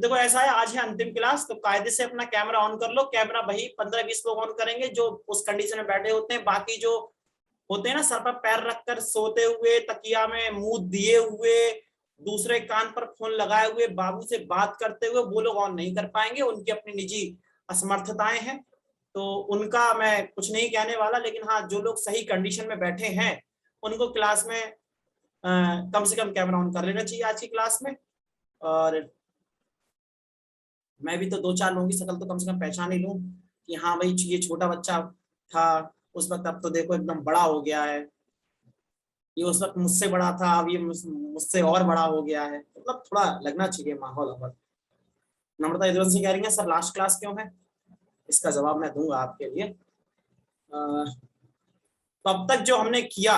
देखो ऐसा है, आज है अंतिम क्लास, तो कायदे से अपना कैमरा ऑन कर लो। कैमरा वही 15-20 लोग ऑन करेंगे जो उस कंडीशन में बैठे होते हैं। बाकी जो होते हैं ना सर पर पैर रखकर सोते हुए, तकिया में मुंह दिए हुए, दूसरे कान पर फोन लगाए हुए बाबू से बात करते हुए, वो लोग ऑन नहीं कर पाएंगे। उनकी अपनी निजी असमर्थताएं हैं, तो उनका मैं कुछ नहीं कहने वाला। लेकिन हाँ, जो लोग सही कंडीशन में बैठे हैं उनको क्लास में कम से कम कैमरा ऑन कर लेना चाहिए आज की क्लास में। और मैं भी तो 2-4 लोगों की शक्ल तो कम से कम पहचान ही लूं कि हाँ भाई ये छोटा बच्चा था उस वक्त, अब तो देखो एकदम बड़ा हो गया है। ये उस वक्त मुझसे बड़ा था, अब ये मुझसे और बड़ा हो गया है। मतलब थोड़ा लगना चाहिए माहौल। अब नम्रता इधर से कह रही है सर लास्ट क्लास क्यों है, इसका जवाब मैं दूंगा आपके लिए। तो अब तक जो हमने किया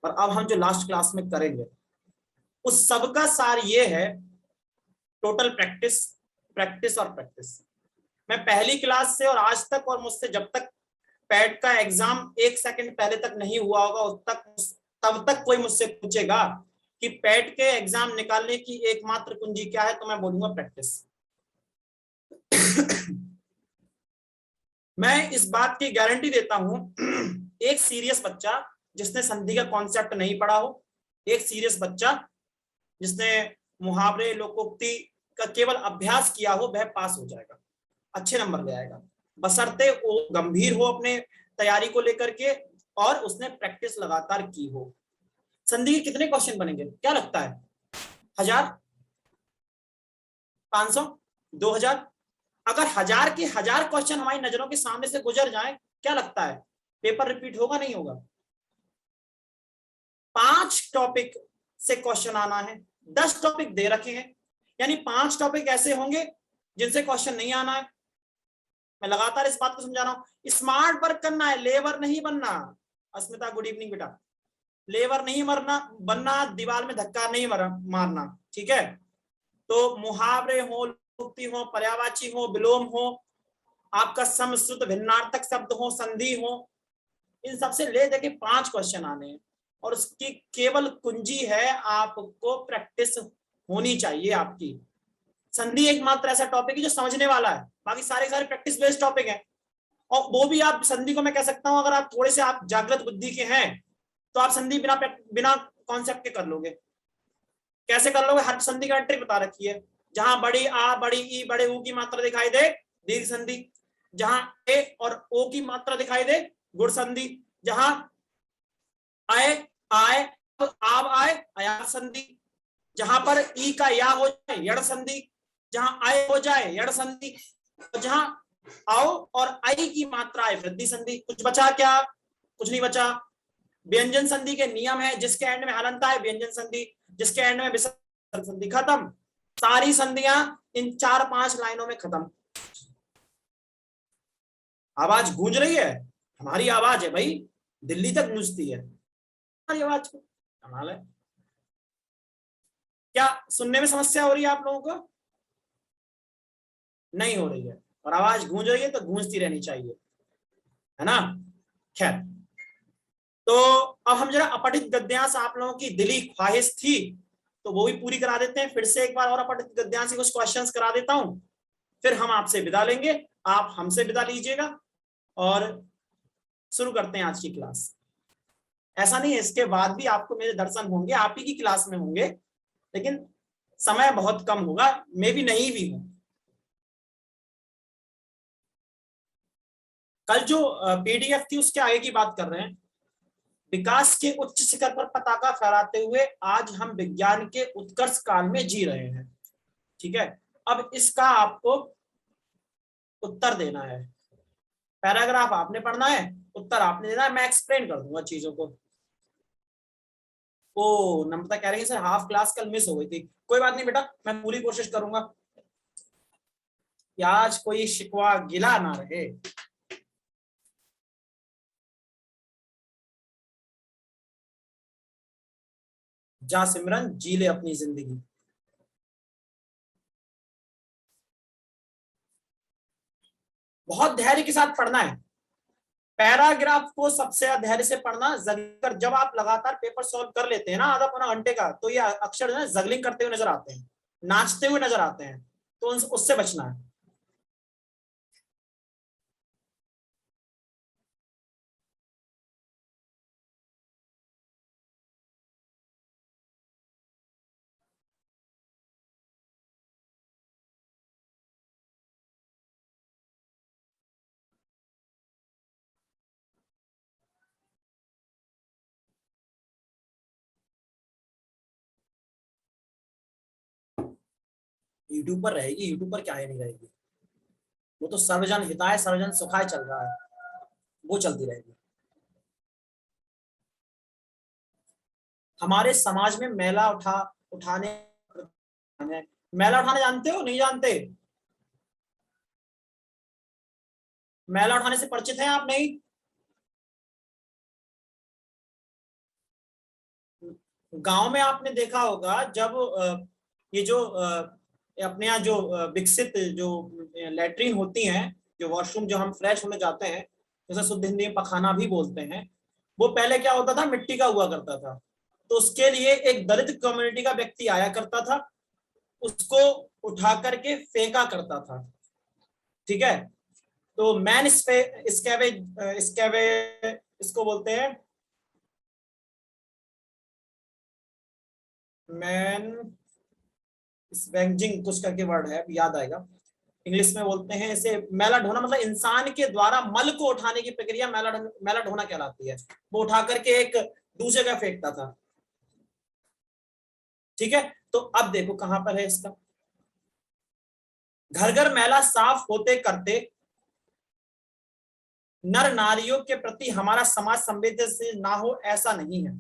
और अब हम जो लास्ट क्लास में करेंगे उस सबका सार ये है, टोटल प्रैक्टिस, प्रैक्टिस और प्रैक्टिस। मैं पहली क्लास से और आज तक, और मुझसे जब तक पैट का एग्जाम 1 सेकंड पहले तक नहीं हुआ होगा उस तक, तब तक कोई मुझसे पूछेगा कि पैट के एग्जाम निकालने की एकमात्र कुंजी क्या है, तो मैं बोलूंगा प्रैक्टिस। मैं इस बात की गारंटी देता हूं, एक सीरियस बच्चा जिसने संधि का कॉन्सेप्ट नहीं पढ़ा हो, एक सीरियस बच्चा जिसने मुहावरे लोकोक्ति का केवल अभ्यास किया हो, वह पास हो जाएगा, अच्छे नंबर ले आएगा, बशर्ते वो गंभीर हो अपने तैयारी को लेकर के और उसने प्रैक्टिस लगातार की हो। संधि के कितने क्वेश्चन बनेंगे क्या लगता है? 1000, 500, 2000? अगर 1000 के 1000 क्वेश्चन हमारी नजरों के सामने से गुजर जाएं, क्या लगता है पेपर रिपीट होगा नहीं होगा? 5 टॉपिक से क्वेश्चन आना है, 10 टॉपिक दे रखे हैं, यानी 5 टॉपिक ऐसे होंगे जिनसे क्वेश्चन नहीं आना है। मैं लगातार इस बात को समझा रहा हूं, स्मार्ट वर्क करना है, लेबर नहीं बनना। अस्मिता गुड इवनिंग बेटा। लेबर नहीं मरना बनना, दीवार में धक्का नहीं मारना, ठीक है? तो मुहावरे हो, लोकोक्ति हो, पर्यायवाची हो, विलोम हो, आपका समश्रुत भिन्नार्थक शब्द हो, संधि हो, इन सबसे ले देके 5 क्वेश्चन आने हैं। और उसकी केवल कुंजी है आपको प्रैक्टिस होनी चाहिए आपकी। संधि एकमात्र ऐसा टॉपिक है जो समझने वाला है, बाकी सारे प्रैक्टिस बेस्ड टॉपिक है। और वो भी आप संधि को मैं कह सकता हूं, अगर आप थोड़े से आप जागृत बुद्धि के हैं तो आप संधि बिना कॉन्सेप्ट के कर लोगे। कैसे कर लोगे? हर संधि का एंट्री बता रखी है। जहां बड़ी आ, बड़ी ई, बड़े ऊ की मात्रा दिखाई दे, दीर्घ संधि। जहां ए और ओ की मात्रा दिखाई दे, गुण संधि। जहां आए, आए, आव आए, अयार संधि। जहां पर ई का या हो जाए, यड़ संधि। जहां आय हो जाए, यड़ संधि। जहां आओ और आई की मात्रा है, वृद्धि संधि। कुछ बचा क्या? कुछ नहीं बचा। व्यंजन संधि के नियम है, जिसके एंड में हलंता है व्यंजन संधि, जिसके एंड में विसर्जन संधि। खत्म। सारी संधियां इन 4-5 लाइनों में खत्म। आवाज गूंज रही है? हमारी आवाज है भाई, दिल्ली तक गूंजती है हमारी आवाज को, कमाल है। क्या सुनने में समस्या हो रही है आप लोगों को? नहीं हो रही है? और आवाज गूंज रही है तो गूंजती रहनी चाहिए, है ना? खैर, तो अब हम जरा अपठित गद्यांश, आप लोगों की दिली ख्वाहिश थी तो वो भी पूरी करा देते हैं। फिर से एक बार और अपठित गद्यांश के कुछ क्वेश्चंस करा देता हूं, फिर हम आपसे विदा लेंगे, आप हमसे विदा लीजिएगा और शुरू करते हैं आज की क्लास। ऐसा नहीं है इसके बाद भी आपको मेरे दर्शन होंगे, आप ही की क्लास में होंगे, लेकिन समय बहुत कम होगा, मैं भी नहीं भी हूं। कल जो पीडीएफ थी उसके आगे की बात कर रहे हैं। विकास के उच्च शिखर पर पताका फहराते हुए आज हम विज्ञान के उत्कर्ष काल में जी रहे हैं, ठीक है? अब इसका आपको उत्तर देना है। पैराग्राफ आपने पढ़ना है, उत्तर आपने देना है, मैं एक्सप्लेन कर दूंगा चीजों को। ओ नम्रता कह रही है सर हाफ क्लास कल मिस हो गई थी। कोई बात नहीं बेटा, मैं पूरी कोशिश करूंगा कि आज कोई शिकवा गिला ना रहे। जा सिमरन जी ले अपनी जिंदगी। बहुत धैर्य के साथ पढ़ना है। पैराग्राफ को सबसे धैर्य से पढ़ना। जब आप लगातार पेपर सॉल्व कर लेते हैं ना आधा पौना घंटे का, तो ये अक्षर जो है जगलिंग करते हुए नजर आते हैं, नाचते हुए नजर आते हैं। तो उससे बचना है। यूट्यूब पर रहेगी, यूट्यूब पर क्या है नहीं रहेगी, वो तो सर्वजन हिताय सर्वजन सुखाय चल रहा है, वो चलती रहेगी। हमारे समाज में उठाने मैला उठाने जानते हो नहीं जानते? मैला उठाने से परिचित हैं आप? नहीं? गांव में आपने देखा होगा जब ये जो अपने यहाँ जो विकसित जो लैट्रिन होती हैं, जो वॉशरूम जो हम फ्रेश होने जाते हैं, जैसे शुद्ध हिंदी में पखाना भी बोलते हैं, वो पहले क्या होता था, मिट्टी का हुआ करता था। तो उसके लिए एक दलित कम्युनिटी का व्यक्ति आया करता था, उसको उठा करके फेंका करता था। ठीक है, तो मैन स्कैवे इसको बोलते हैं, मैन स्वेंजिंग कुछ करके वर्ड है, याद आएगा। इंग्लिश में बोलते हैं इसे मैला ढोना, मतलब इंसान के द्वारा मल को उठाने की प्रक्रिया मैला ढोना कहलाती है। वो उठा करके एक दूसरे का फेंकता था। ठीक है, तो अब देखो कहां पर है इसका, घर घर मैला साफ होते करते नर नारियों के प्रति हमारा समाज संवेदनशील ना हो ऐसा नहीं है।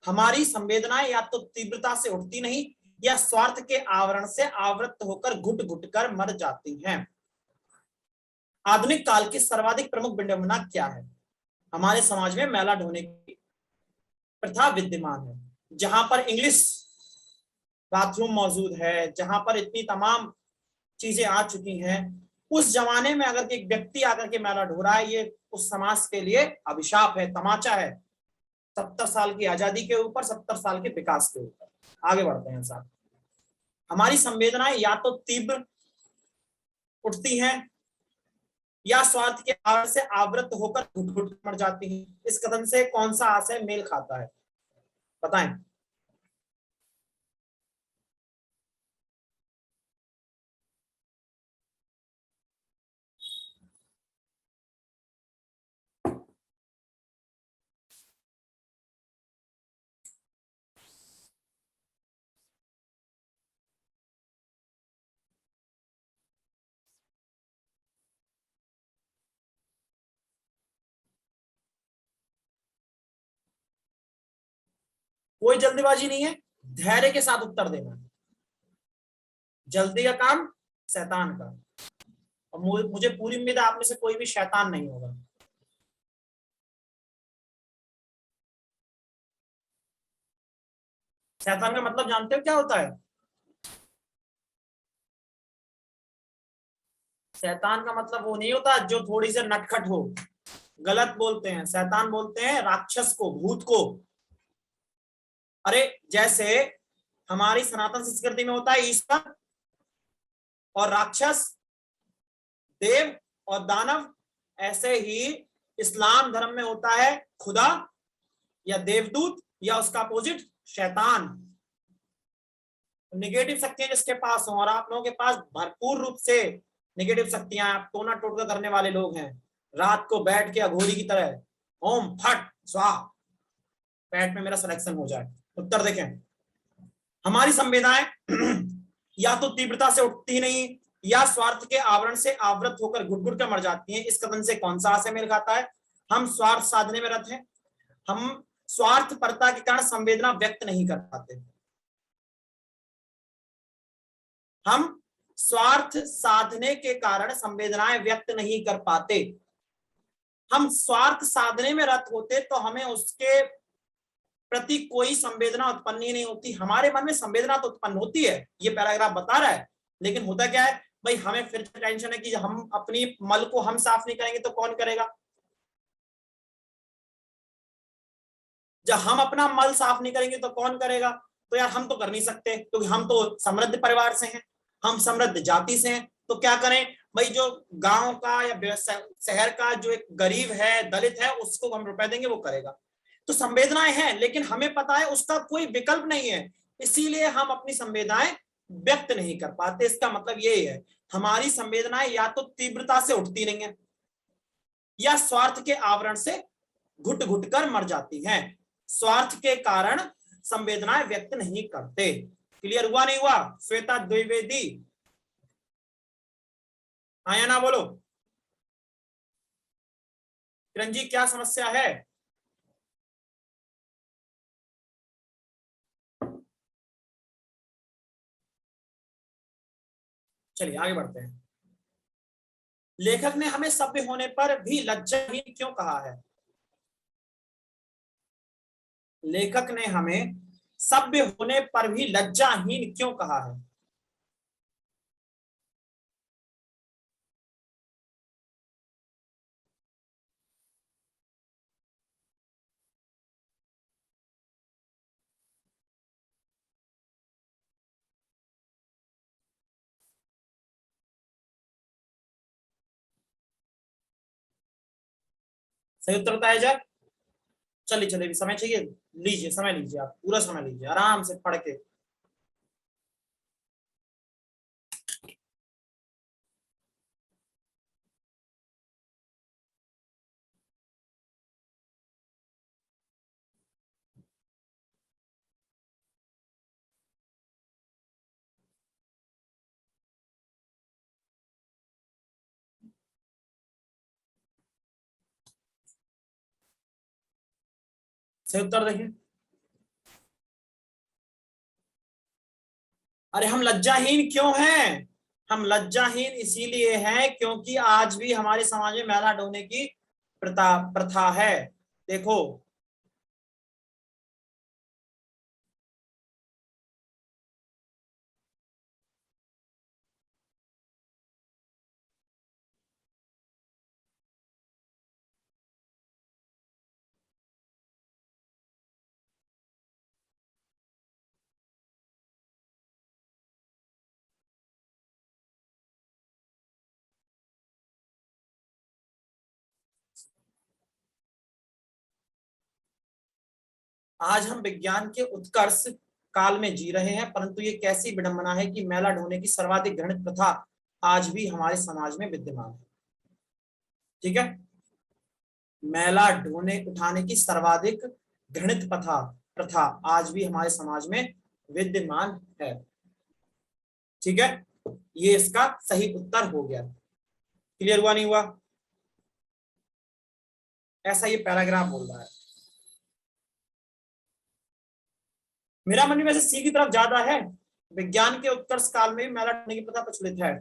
हमारी संवेदनाएं या तो तीव्रता से उठती नहीं या स्वार्थ के आवरण से आवृत होकर घुट घुट कर मर जाती हैं। आधुनिक काल की सर्वाधिक प्रमुख विडंबना क्या है? हमारे समाज में मैला ढोने की प्रथा विद्यमान है। जहां पर इंग्लिश बाथरूम मौजूद है, जहां पर इतनी तमाम चीजें आ चुकी हैं, उस जमाने में अगर एक व्यक्ति आकर के मैला ढो रहा है, ये उस समाज के लिए अभिशाप है, तमाचा है। 70 साल की आजादी के ऊपर, 70 साल के विकास के ऊपर। आगे बढ़ते हैं साहब। हमारी संवेदनाएं या तो तीव्र उठती हैं या स्वार्थ के आवरण से आवृत होकर घुट घुट मर जाती हैं। इस कथन से कौन सा आशय मेल खाता है, बताएं। कोई जल्दीबाजी नहीं है, धैर्य के साथ उत्तर देना। जल्दी का काम शैतान का, और मुझे पूरी उम्मीद है आप में से कोई भी शैतान नहीं होगा। शैतान का मतलब जानते हो क्या होता है? शैतान का मतलब वो नहीं होता जो थोड़ी सी नटखट हो, गलत बोलते हैं। शैतान बोलते हैं राक्षस को, भूत को। अरे जैसे हमारी सनातन संस्कृति में होता है ईश्वर और राक्षस, देव और दानव, ऐसे ही इस्लाम धर्म में होता है खुदा या देवदूत या उसका अपोजिट शैतान। निगेटिव शक्तियां जिसके पास हो, और आप लोगों के पास भरपूर रूप से निगेटिव शक्तियां, आप टोना टोटका करने वाले लोग हैं। रात को बैठ के अघोरी की तरह ओम फट स्वाहा, पैट में मेरा सिलेक्शन हो जाए। उत्तर देखें, हमारी संवेदनाएं या तो तीव्रता से उठती नहीं या स्वार्थ के आवरण से आवृत होकर घुट घुट कर मर जाती हैं। इस कथन से कौन सा आशय मेल खाता है? हम स्वार्थ साधने में रत हैं, हम स्वार्थ परता के कारण संवेदना व्यक्त नहीं कर पाते। हम स्वार्थ साधने के कारण संवेदनाएं व्यक्त नहीं कर पाते। हम स्वार्थ साधने में रत होते तो हमें उसके प्रति कोई संवेदना उत्पन्न ही नहीं होती। हमारे मन में संवेदना तो उत्पन्न होती है, ये पैराग्राफ बता रहा है, लेकिन होता क्या है भाई, हमें फिर टेंशन है कि हम अपनी मल को हम साफ नहीं करेंगे तो कौन करेगा। जब हम अपना मल साफ नहीं करेंगे तो कौन करेगा? तो यार हम तो कर नहीं सकते क्योंकि हम तो समृद्ध परिवार से हैं, हम समृद्ध जाति से हैं, तो क्या करें भाई, जो गांव का या शहर का जो एक गरीब है, दलित है, उसको हम रुपए देंगे, वो करेगा। तो संवेदनाएं हैं, लेकिन हमें पता है उसका कोई विकल्प नहीं है, इसीलिए हम अपनी संवेदनाएं व्यक्त नहीं कर पाते। इसका मतलब यही है, हमारी संवेदनाएं या तो तीव्रता से उठती नहीं है, या स्वार्थ के आवरण से घुट घुट कर मर जाती हैं। स्वार्थ के कारण संवेदनाएं व्यक्त नहीं करते। क्लियर हुआ नहीं हुआ? श्वेता द्विवेदी, आया ना, बोलो। किरण जी, क्या समस्या है? चलिए आगे बढ़ते हैं। लेखक ने हमें सभ्य होने पर भी लज्जाहीन क्यों कहा है? लेखक ने हमें सभ्य होने पर भी लज्जाहीन क्यों कहा है? सही उत्तर बताया जाए। चलिए चलिए, समय चाहिए, लीजिए समय, लीजिए आप पूरा समय लीजिए, आराम से पढ़ के। सही उत्तर देखिए। अरे हम लज्जाहीन क्यों हैं? हम लज्जाहीन इसीलिए हैं क्योंकि आज भी हमारे समाज में मैला ढोने की प्रथा प्रथा है। देखो, आज हम विज्ञान के उत्कर्ष काल में जी रहे हैं, परंतु ये कैसी विडंबना है कि मैला ढोने की सर्वाधिक घृणित प्रथा आज भी हमारे समाज में विद्यमान है। ठीक है, मैला ढोने उठाने की सर्वाधिक घृणित प्रथा प्रथा आज भी हमारे समाज में विद्यमान है। ठीक है, ये इसका सही उत्तर हो गया। क्लियर हुआ नहीं हुआ? ऐसा ये पैराग्राफ बोल रहा है। मेरा मन वैसे सी की तरफ ज्यादा है। विज्ञान के उत्कर्ष काल में भी मैला ढोने की प्रथा प्रचलित है।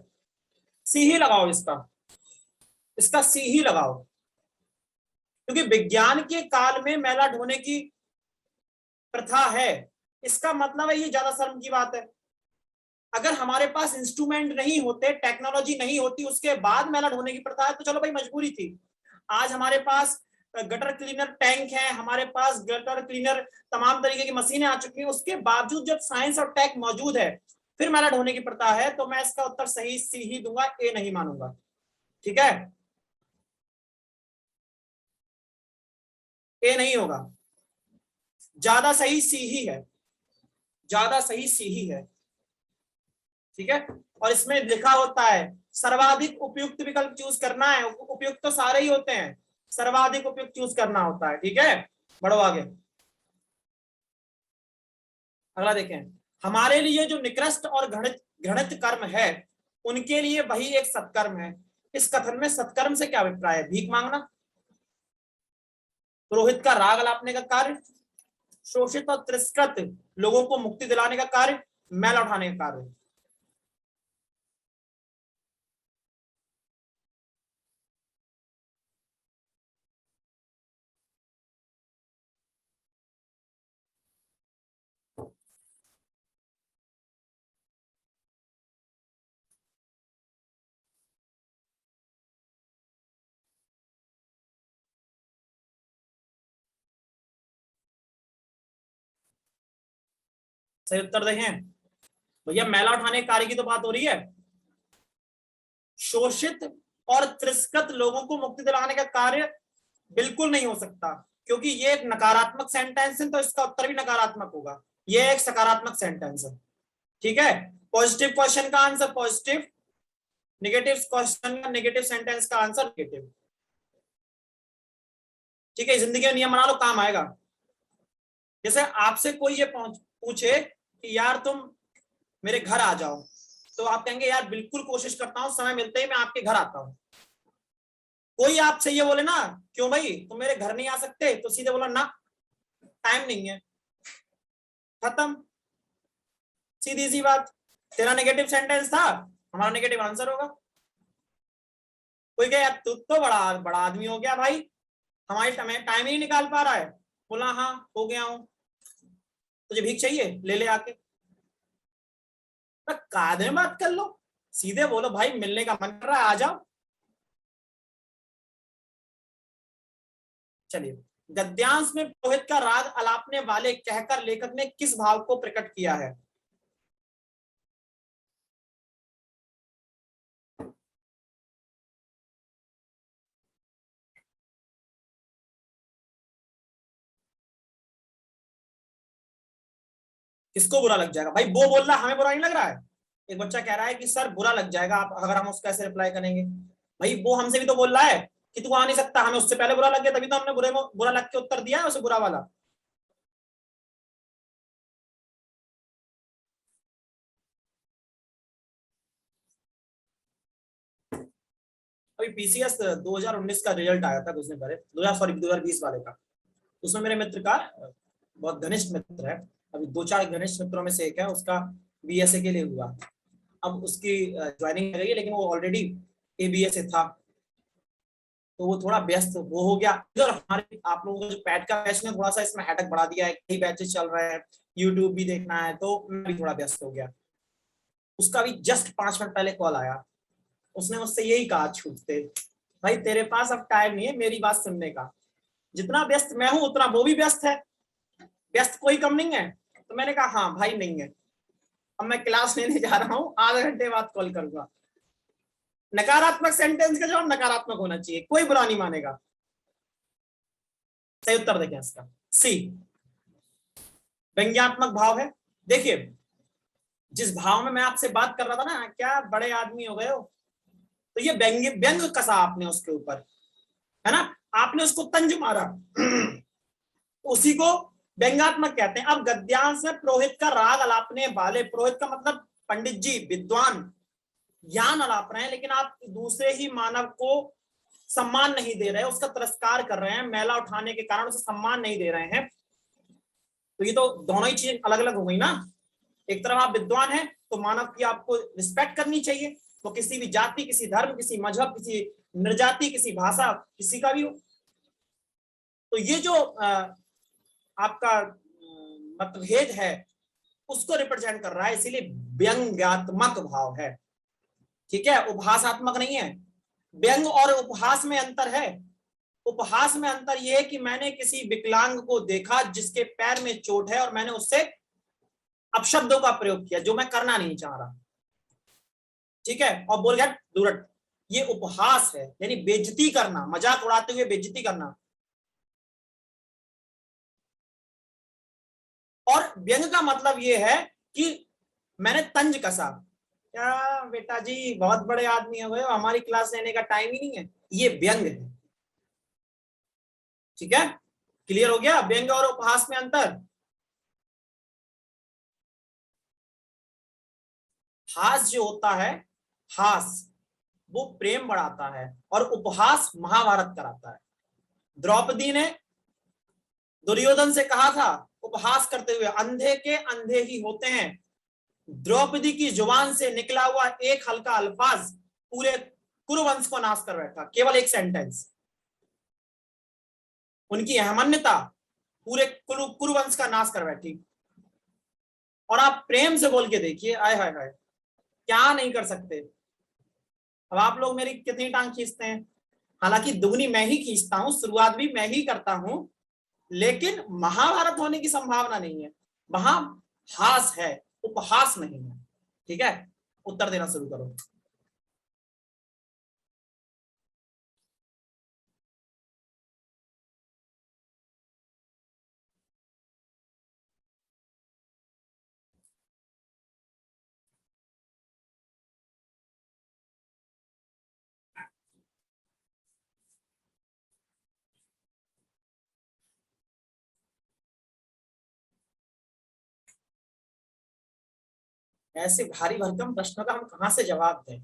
सी ही लगाओ इसका, इसका सी ही लगाओ, क्योंकि विज्ञान के काल में मैला ढोने की प्रथा है, इसका मतलब है ये ज्यादा शर्म की बात है। अगर हमारे पास इंस्ट्रूमेंट नहीं होते, टेक्नोलॉजी नहीं होती, उसके बाद मैला ढोने की प्रथा है, तो चलो भाई मजबूरी थी। आज हमारे पास गटर क्लीनर टैंक है, हमारे पास गटर क्लीनर तमाम तरीके की मशीनें आ चुकी हैं, उसके बावजूद जब साइंस और टेक मौजूद है, फिर मैला ढोने की प्रथा है, तो मैं इसका उत्तर सही सी ही दूंगा, ए नहीं मानूंगा। ठीक है, ए नहीं होगा, ज्यादा सही सी ही है, ज्यादा सही सी ही है। ठीक है, और इसमें लिखा होता है सर्वाधिक उपयुक्त विकल्प चूज करना है। उपयुक्त तो सारे ही होते हैं, सर्वाधिक उपयुक्त चूज करना होता है। ठीक है, बढ़ो आगे। अगला देखें, हमारे लिए जो निकृष्ट और घृणित घृणित कर्म है, उनके लिए वही एक सत्कर्म है। इस कथन में सत्कर्म से क्या अभिप्राय है? भीख मांगना, पुरोहित का राग अलापने का कार्य, शोषित और तिरस्कृत लोगों को मुक्ति दिलाने का कार्य, मैल उठाने का कार्य। सही उत्तर देखें, भैया मैला उठाने के कार्य की तो बात हो रही है। शोषित और तिरस्कृत लोगों को मुक्ति दिलाने का कार्य बिल्कुल नहीं हो सकता, क्योंकि ये एक नकारात्मक सेंटेंस है, तो इसका उत्तर भी नकारात्मक होगा। ये एक सकारात्मक सेंटेंस है, ठीक है। पॉजिटिव क्वेश्चन का आंसर पॉजिटिव, नेगेटिव क्वेश्चन का नेगेटिव सेंटेंस का आंसर नेगेटिव, ठीक है। जिंदगी में नियम बना लो, काम आएगा। जैसे आपसे कोई ये पूछे कि यार तुम मेरे घर आ जाओ, तो आप कहेंगे यार बिल्कुल कोशिश करता हूं, समय मिलते ही मैं आपके घर आता हूं। कोई आपसे ये बोले ना, क्यों भाई तुम मेरे घर नहीं आ सकते, तो सीधे बोला ना टाइम नहीं है, खत्म, सीधी सी बात। तेरा नेगेटिव सेंटेंस था, हमारा नेगेटिव आंसर होगा। कोई कहे यार तू तो बड़ा बड़ा आदमी हो गया भाई, हमारे टाइम ही नहीं निकाल पा रहा है, बोला हाँ हो गया हूं, तुझे भीख चाहिए ले ले आके, कायदे में बात कर लो, सीधे बोलो भाई मिलने का मन कर रहा है आ जाओ। चलिए, गद्यांश में पुरोहित का राग अलापने वाले कहकर लेखक ने किस भाव को प्रकट किया है? किसको बुरा लग जाएगा भाई? वो बोल रहा हमें बुरा नहीं लग रहा है। एक बच्चा कह रहा है कि सर बुरा लग जाएगा आप अगर हम उसको ऐसे रिप्लाई करेंगे। भाई वो हमसे भी तो बोल रहा है कि तू आ नहीं सकता, हमें उससे पहले बुरा लग गया, तभी तो हमने बुरा लग के उत्तर दिया है उसे बुरा वाला। अभी पीसीएस 2019 का रिजल्ट आया था कुछ दिन पहले, 2020 वाले का। उसमें मेरे मित्र का बहुत घनिष्ठ मित्र है, अभी 2-4 घनिष्ठ मित्रों में से एक है, उसका बीएसए के लिए हुआ। अब उसकी ज्वाइनिंग गई, लेकिन वो ऑलरेडी एबीए से था, तो वो थोड़ा व्यस्त वो हो गया। इधर हमारे आप लोगों को जो पैट का बैच में थोड़ा सा इसमें हेडक बढ़ा दिया है, कई बैचेस चल रहे हैं, यूट्यूब भी देखना है, तो मैं भी थोड़ा व्यस्त हो गया। उसका भी जस्ट 5 मिनट पहले कॉल आया, उसने मुझसे यही कहा छूटते, भाई तेरे पास अब टाइम नहीं है मेरी बात सुनने का, जितना व्यस्त मैं हूं उतना वो भी व्यस्त है, व्यस्त कोई कम नहीं है। तो मैंने कहा हाँ भाई नहीं है, अब मैं क्लास लेने जा रहा हूँ, आधे घंटे बाद कॉल करूंगा। नकारात्मक सेंटेंस का जवाब नकारात्मक होना चाहिए, कोई बुरा नहीं मानेगा। सही उत्तर देखें इसका सी, व्यंग्यात्मक भाव है। देखिए जिस भाव में मैं आपसे बात कर रहा था ना, क्या बड़े आदमी हो गए हो, तो ये व्यंग कसा आपने उसके ऊपर, है ना, आपने उसको तंज मारा उसी को व्यंग्यात्मक कहते हैं। अब गद्यांश में पुरोहित का राग अलापने वाले, पुरोहित का मतलब पंडित जी, विद्वान, ज्ञान अलाप रहे हैं, लेकिन आप दूसरे ही मानव को सम्मान नहीं दे रहे, उसका तिरस्कार कर रहे हैं, मैला उठाने के कारण उसे सम्मान नहीं दे रहे हैं। तो ये तो दोनों ही चीजें अलग अलग हो गई ना। एक तरफ आप विद्वान हैं तो मानव की आपको रिस्पेक्ट करनी चाहिए, वो किसी भी जाति, किसी धर्म, किसी मजहब, किसी निर्जाति, किसी भाषा, किसी का भी हो। तो ये जो आपका मतभेद है उसको रिप्रेजेंट कर रहा है, इसीलिए व्यंग्यात्मक भाव है, ठीक है, उपहासात्मक नहीं है। व्यंग और उपहास में अंतर है। उपहास में अंतर यह है कि मैंने किसी विकलांग को देखा जिसके पैर में चोट है और मैंने उससे अपशब्दों का प्रयोग किया जो मैं करना नहीं चाह रहा, ठीक है, और बोल गया दुरट। ये उपहास है, यानी बेइज्जती करना, मजाक उड़ाते हुए बेइज्जती करना। और व्यंग का मतलब यह है कि मैंने तंज कसा, क्या बेटा जी बहुत बड़े आदमी हो गए, हमारी क्लास लेने का टाइम ही नहीं है, ये व्यंग है, ठीक है। क्लियर हो गया व्यंग और उपहास में अंतर? हास जो होता है, हास वो प्रेम बढ़ाता है और उपहास महाभारत कराता है। द्रौपदी ने दुर्योधन से कहा था उपहास करते हुए, अंधे के अंधे ही होते हैं। द्रौपदी की जुबान से निकला हुआ एक हल्का अल्फाज पूरे कुरुवंश को नाश कर बैठा, केवल एक सेंटेंस। उनकी अहमन्यता पूरे कुरुवंश का नाश कर बैठी। और आप प्रेम से बोल के देखिए, आय हाय हाय क्या नहीं कर सकते। अब आप लोग मेरी कितनी टांग खींचते हैं, हालांकि दुगनी मैं ही खींचता हूं, शुरुआत भी मैं ही करता हूं, लेकिन महाभारत होने की संभावना नहीं है, वहां हास है, उपहास नहीं है। ठीक है, उत्तर देना शुरू करो। ऐसे भारी भरकम प्रश्नों का हम कहां से जवाब दें?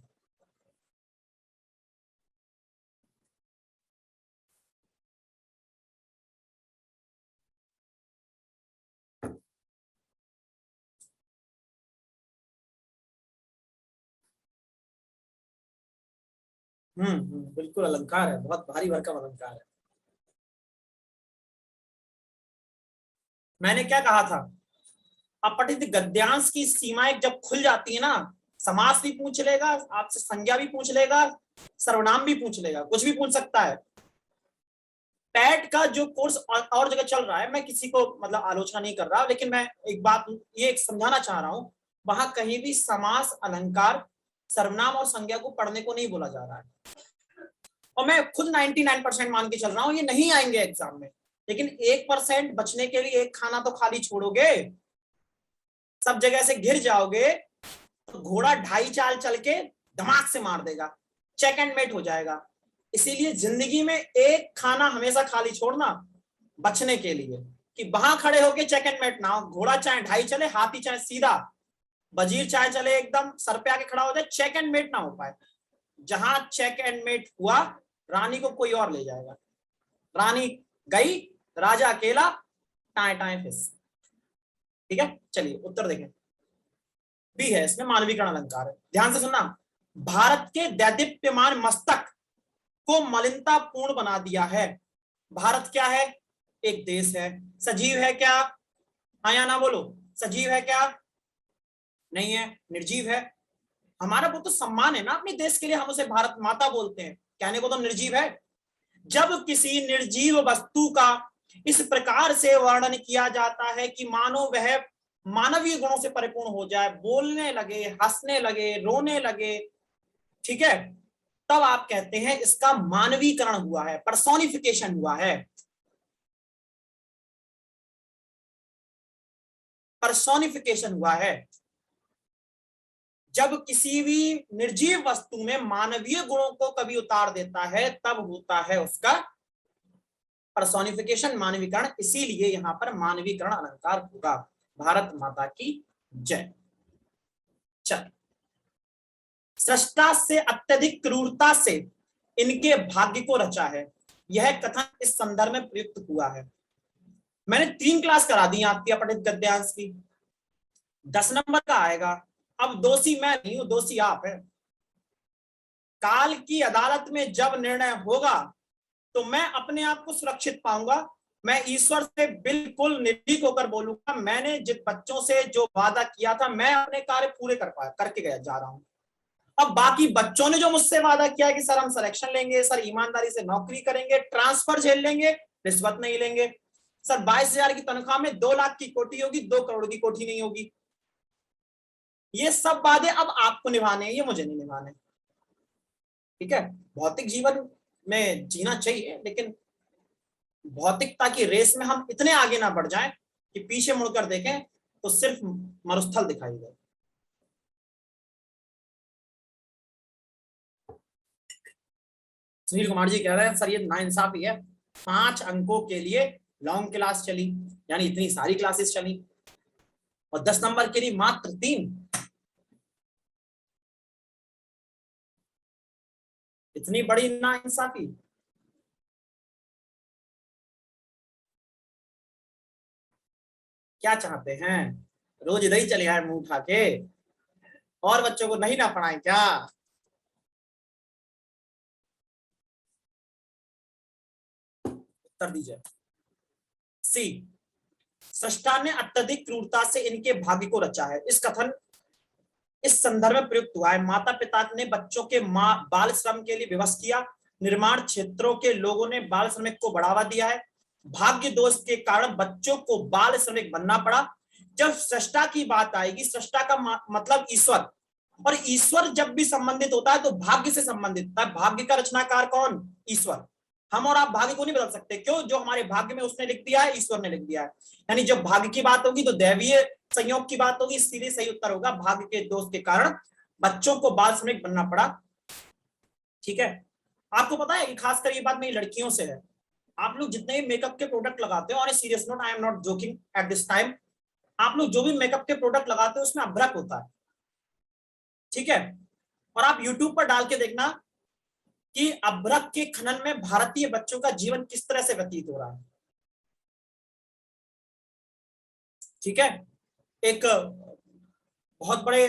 बिल्कुल अलंकार है, बहुत भारी भरकम अलंकार है। मैंने क्या कहा था, अपठित गद्यांश की सीमाएं जब खुल जाती है ना, समास भी पूछ लेगा आपसे, संज्ञा भी पूछ लेगा, सर्वनाम भी पूछ लेगा, कुछ भी पूछ सकता है। पैट का जो कोर्स और जगह चल रहा है, मैं किसी को मतलब आलोचना नहीं कर रहा, लेकिन मैं एक बात ये समझाना चाह रहा हूं, वहां कहीं भी समास, अलंकार, सर्वनाम और संज्ञा को पढ़ने को नहीं बोला जा रहा है। और मैं खुद 99% मान के चल रहा हूं ये नहीं आएंगे एग्जाम में, लेकिन 1% बचने के लिए एक खाना तो खाली छोड़ोगे, सब जगह से घिर जाओगे तो घोड़ा 2.5 चाल चल के दिमाग से मार देगा, चेक एंड मेट हो जाएगा। इसीलिए जिंदगी में एक खाना हमेशा खाली छोड़ना बचने के लिए, कि वहां खड़े होके चेक एंड मेट ना हो, घोड़ा चाहे 2.5 चले, हाथी चाहे सीधा, वजीर चाहे चले एकदम सर पे आके खड़ा हो जाए, चेक एंड मेट ना हो पाए। जहां चेक एंड मेट हुआ, रानी को कोई और ले जाएगा। रानी गई, राजा अकेला, टाए टाए फिस। ठीक है, चलिए उत्तर देखें। बी है, इसमें मानवीकरण अलंकार है। ध्यान से सुनना, भारत के दैदीप्यमान मस्तक को मलिनता पूर्ण बना दिया है। भारत क्या है? एक देश है। सजीव है क्या? हाँ या ना बोलो, सजीव है क्या? नहीं है, निर्जीव है। हमारा वो तो सम्मान है ना अपने देश के लिए, हम उसे भारत माता बोलते हैं, कहने को तो निर्जीव है। जब किसी निर्जीव वस्तु का इस प्रकार से वर्णन किया जाता है कि मानो वह मानवीय गुणों से परिपूर्ण हो जाए, बोलने लगे, हंसने लगे, रोने लगे, ठीक है, तब आप कहते हैं इसका मानवीकरण हुआ है, पर्सोनिफिकेशन हुआ है। पर्सोनिफिकेशन हुआ है जब किसी भी निर्जीव वस्तु में मानवीय गुणों को कभी उतार देता है, तब होता है उसका पर्सोनिफिकेशन, मानवीकरण। इसीलिए यहां पर मानवीकरण अलंकार होगा। भारत माता की जय। चल, सृष्टा से अत्यधिक क्रूरता से इनके भाग्य को रचा है, यह कथन इस संदर्भ में प्रयुक्त हुआ है। मैंने 3 क्लास करा दी आपकी अपठित गद्यांश की, 10 नंबर का आएगा। अब दोषी मैं नहीं हूं, दोषी आप है। काल की अदालत में जब निर्णय होगा तो मैं अपने आप को सुरक्षित पाऊंगा। मैं ईश्वर से बिल्कुल निर्भीक होकर बोलूंगा, मैंने जिन बच्चों से जो वादा किया था, मैं अपने कार्य पूरे करके गया जा रहा हूं। अब बाकी बच्चों ने जो मुझसे वादा किया कि सर हम सिलेक्शन लेंगे, सर ईमानदारी से नौकरी करेंगे, ट्रांसफर झेल लेंगे, रिश्वत नहीं लेंगे, सर 22,000 की तनख्वाह में 2 लाख की कोठी होगी, 2 करोड़ की कोठी नहीं होगी, ये सब वादे अब आपको निभाने हैं, ये मुझे नहीं निभाने। ठीक है, भौतिक जीवन में जीना चाहिए, लेकिन भौतिकता की रेस में हम इतने आगे ना बढ़ जाएं कि पीछे मुड़कर देखें तो सिर्फ मरुस्थल दिखाई दे। सुनील कुमार जी कह रहे हैं सर ये नाइंसाफी है, 5 अंकों के लिए लॉन्ग क्लास चली, यानी इतनी सारी क्लासेस चली, और 10 नंबर के लिए मात्र 3। इतनी बड़ी नाइंसाफी। क्या चाहते हैं, रोज इधर ही चले आए मुंह उठा के, और बच्चों को नहीं ना पढ़ाएं क्या? उत्तर दीजिए। सी, सृष्टा ने अत्यधिक क्रूरता से इनके भाग्य को रचा है, इस कथन इस संदर्भ में प्रयुक्त हुआ है। माता पिता ने बच्चों के बाल श्रम के लिए विवश किया, निर्माण क्षेत्रों के लोगों ने बाल श्रमिक को बढ़ावा दिया है, भाग्य दोष के कारण बच्चों को बाल श्रमिक बनना पड़ा, जब सृष्टा की बात आएगी, सृष्टा का मतलब ईश्वर, और ईश्वर जब भी संबंधित होता है तो भाग्य से संबंधित होता है। भाग्य का रचनाकार कौन? ईश्वर। हम और आप भाग्य को नहीं बदल सकते। क्यों? जो हमारे भाग्य में उसने लिख दिया है, ईश्वर ने लिख दिया है। यानी जब भाग्य की बात होगी तो दैवीय संयोग की बात होगी, इसलिए सही उत्तर होगा भाग्य के दोष के कारण बच्चों को बाल श्रमिक बनना पड़ा। ठीक है, आपको पता है कि खासकर ये बात मेरी लड़कियों से है, आप लोग जितने भी मेकअप के प्रोडक्ट लगाते हो, और serious note, I am not joking at this time, आप लोग जो भी मेकअप के प्रोडक्ट लगाते हो उसमें अभ्रक होता है। ठीक है, और आप यूट्यूब पर डाल के देखना कि अभ्रक के खनन में भारतीय बच्चों का जीवन किस तरह से व्यतीत हो रहा है। ठीक है, एक बहुत बड़े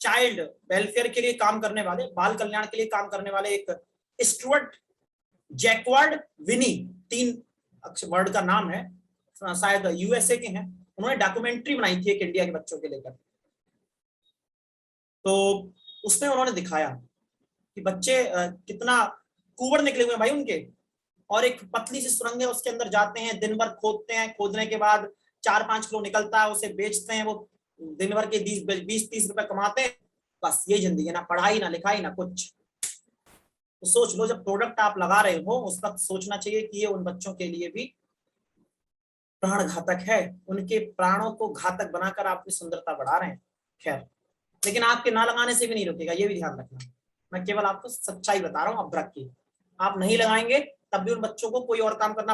चाइल्ड वेलफेयर के लिए काम करने वाले, बाल कल्याण के लिए काम करने वाले एक स्टुअर्ट जैकवर्ड विनी, 3 वर्ड का नाम है, शायद यूएसए के हैं, उन्होंने डॉक्यूमेंट्री बनाई थी एक इंडिया के बच्चों के लेकर। तो उसमें उन्होंने दिखाया कि बच्चे कितना कुंवर निकले हुए हैं भाई उनके, और एक पतली सी सुरंग है, उसके अंदर जाते हैं, दिन भर खोदते हैं, खोदने के बाद 4-5 किलो निकलता है, उसे बेचते हैं, वो दिन भर के 20-30 रुपए कमाते हैं। बस ये जिंदगी, ना पढ़ाई ना लिखाई ना कुछ। तो सोच लो, जब प्रोडक्ट आप लगा रहे हो उस वक्त सोचना चाहिए कि ये उन बच्चों के लिए भी प्राण घातक है, उनके प्राणों को घातक बनाकर आप अपनी सुंदरता बढ़ा रहे हैं। खैर, लेकिन आपके ना लगाने से भी नहीं रुकेगा, ये भी ध्यान रखना। मैं केवल आपको सच्चाई बता रहा हूँ अभ्रक की। आप नहीं लगाएंगे तब भी उन बच्चों को कोई और काम करना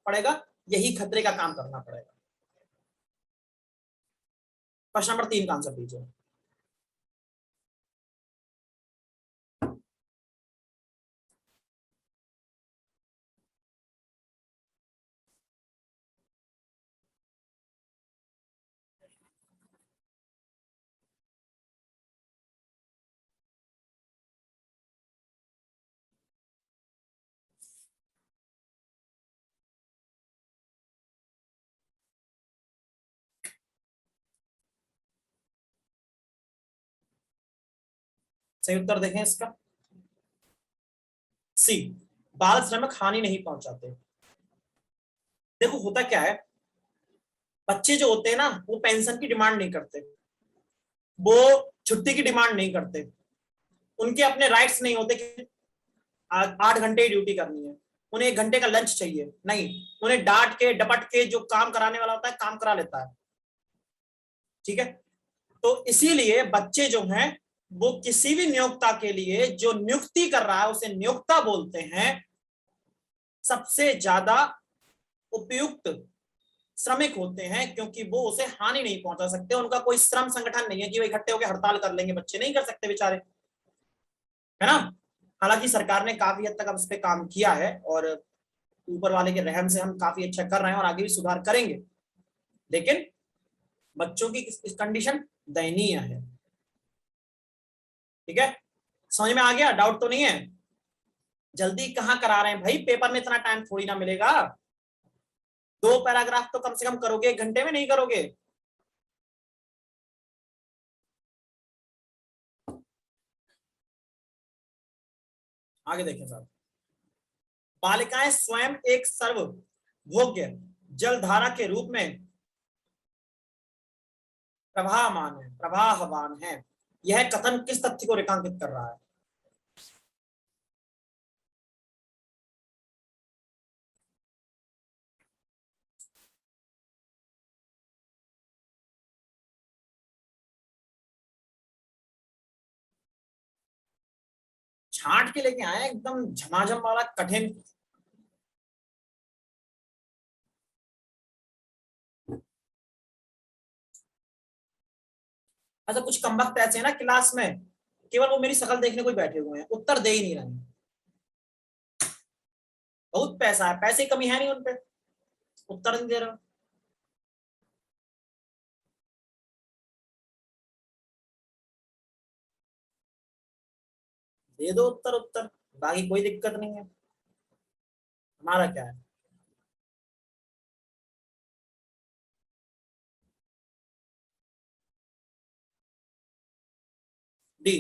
पड़ेगा, यही खतरे का काम करना पड़ेगा। प्रश्न नंबर 3 का आंसर दीजिए। सही उत्तर देखें इसका, सी, बाल श्रमिक हानि नहीं पहुंचाते। देखो होता क्या है, बच्चे जो होते हैं ना, वो पेंशन की डिमांड नहीं करते, वो छुट्टी की डिमांड नहीं करते, उनके अपने राइट्स नहीं होते कि 8 घंटे ड्यूटी करनी है, उन्हें 1 घंटे का लंच चाहिए, नहीं, उन्हें डांट के डपट के जो काम कराने वाला होता है काम करा लेता है। ठीक है, तो इसीलिए बच्चे जो हैं वो किसी भी नियोक्ता के लिए जो नियुक्ति कर रहा है उसे नियोक्ता बोलते हैं, सबसे ज्यादा उपयुक्त श्रमिक होते हैं, क्योंकि वो उसे हानि नहीं पहुंचा सकते। उनका कोई श्रम संगठन नहीं है कि वो इकट्ठे होकर हड़ताल कर लेंगे, बच्चे नहीं कर सकते बेचारे, है ना। हालांकि सरकार ने काफी हद तक अब इस पे काम किया है, और ऊपर वाले के रहम से हम काफी अच्छा कर रहे हैं और आगे भी सुधार करेंगे, लेकिन बच्चों की इस कंडीशन दयनीय है। ठीक है, समझ में आ गया? डाउट तो नहीं है? जल्दी कहाँ करा रहे हैं भाई, पेपर में इतना टाइम थोड़ी ना मिलेगा, 2 पैराग्राफ तो कम से कम करोगे, 1 घंटे में नहीं करोगे। आगे देखें साहब, बालिकाएं स्वयं एक सर्वभोग्य जलधारा के रूप में प्रवाहमान है। यह कथन किस तथ्य को रेखांकित कर रहा है? छांट के लेके आए एकदम झमाझम वाला कठिन। अच्छा, कुछ कमबख्त ऐसे हैं ना क्लास में, केवल वो मेरी शक्ल देखने को ही बैठे हुए हैं, उत्तर दे ही नहीं रहे। बहुत पैसा है, पैसे की कमी है नहीं उनपे, उत्तर नहीं दे रहे। दे दो उत्तर, उत्तर, बाकी कोई दिक्कत नहीं है, हमारा क्या है। डी,